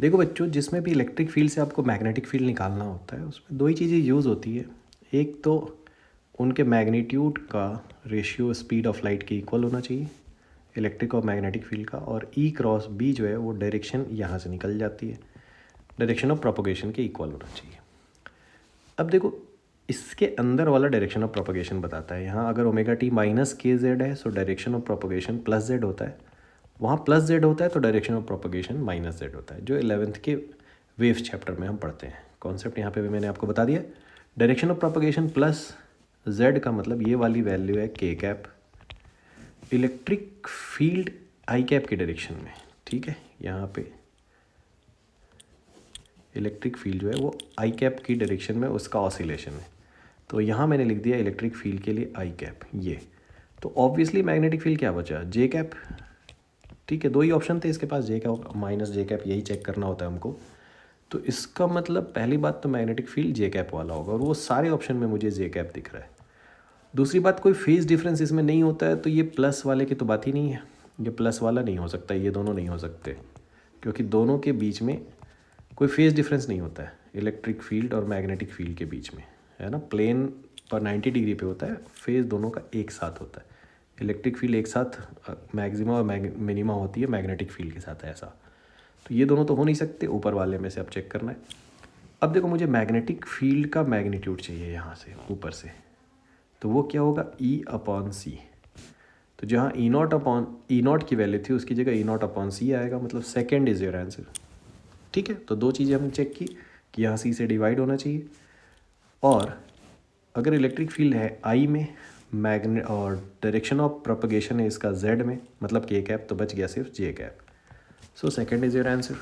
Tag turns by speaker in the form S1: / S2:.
S1: देखो बच्चों, जिसमें भी इलेक्ट्रिक फील्ड से आपको मैग्नेटिक फील्ड निकालना होता है उसमें दो ही चीज़ें यूज़ होती है। एक तो उनके मैग्नीट्यूड का रेशियो स्पीड ऑफ लाइट के इक्वल होना चाहिए, इलेक्ट्रिक और मैग्नेटिक फील्ड का, और ई क्रॉस बी जो है वो डायरेक्शन यहाँ से निकल जाती है, डायरेक्शन ऑफ प्रोपोगेशन के इक्वल होना चाहिए। अब देखो, इसके अंदर वाला डायरेक्शन ऑफ प्रोपोगेशन बताता है। यहाँ अगर ओमेगा टी माइनस के जेड है so direction of propagation plus Z होता है, वहाँ प्लस जेड होता है तो direction of propagation minus Z होता है, जो 11th के वेव्स चैप्टर में हम पढ़ते हैं। कॉन्सेप्ट यहाँ पे भी मैंने आपको बता दिया। Direction of propagation plus Z का मतलब ये वाली वैल्यू है के cap, electric field I cap की डायरेक्शन में। ठीक है, यहाँ पे इलेक्ट्रिक फील्ड जो है वो आई कैप की डायरेक्शन में उसका ऑसिलेशन है, तो यहाँ मैंने लिख दिया इलेक्ट्रिक फील्ड के लिए आई कैप ये। तो ऑब्वियसली मैग्नेटिक फील्ड क्या बचा, जे कैप। ठीक है, दो ही ऑप्शन थे इसके पास, जे कैप माइनस जे कैप, यही चेक करना होता है हमको। तो इसका मतलब पहली बात तो मैग्नेटिक फील्ड जे कैप वाला होगा, और वो सारे ऑप्शन में मुझे जे कैप दिख रहा है। दूसरी बात, कोई फेज डिफरेंस इसमें नहीं होता है, तो ये प्लस वाले की तो बात ही नहीं है, ये प्लस वाला नहीं हो सकता, ये दोनों नहीं हो सकते, क्योंकि दोनों के बीच में कोई फेज डिफरेंस नहीं होता है इलेक्ट्रिक फील्ड और मैग्नेटिक फील्ड के बीच में, है ना। प्लेन पर 90 डिग्री पे होता है, फेज दोनों का एक साथ होता है। इलेक्ट्रिक फील्ड एक साथ मैक्सिमा और मिनिमा होती है मैग्नेटिक फील्ड के साथ, ऐसा। तो ये दोनों तो हो नहीं सकते, ऊपर वाले में से अब चेक करना है। अब देखो, मुझे मैग्नेटिक फील्ड का मैग्नीट्यूड चाहिए यहाँ से ऊपर से, तो वो क्या होगा, ई अपॉन सी। तो जहाँ ई नॉट की वैल्यू थी उसकी जगह ई नॉट अपॉन सी आएगा, मतलब सेकेंड इज योर आंसर। ठीक है, तो दो चीज़ें हमने चेक की कि यहाँ सी से डिवाइड होना चाहिए, और अगर इलेक्ट्रिक फील्ड है आई में मैग्ने और डायरेक्शन ऑफ प्रोपगेशन है इसका जेड में, मतलब के कैप, तो बच गया सिर्फ J cap. So second is your answer.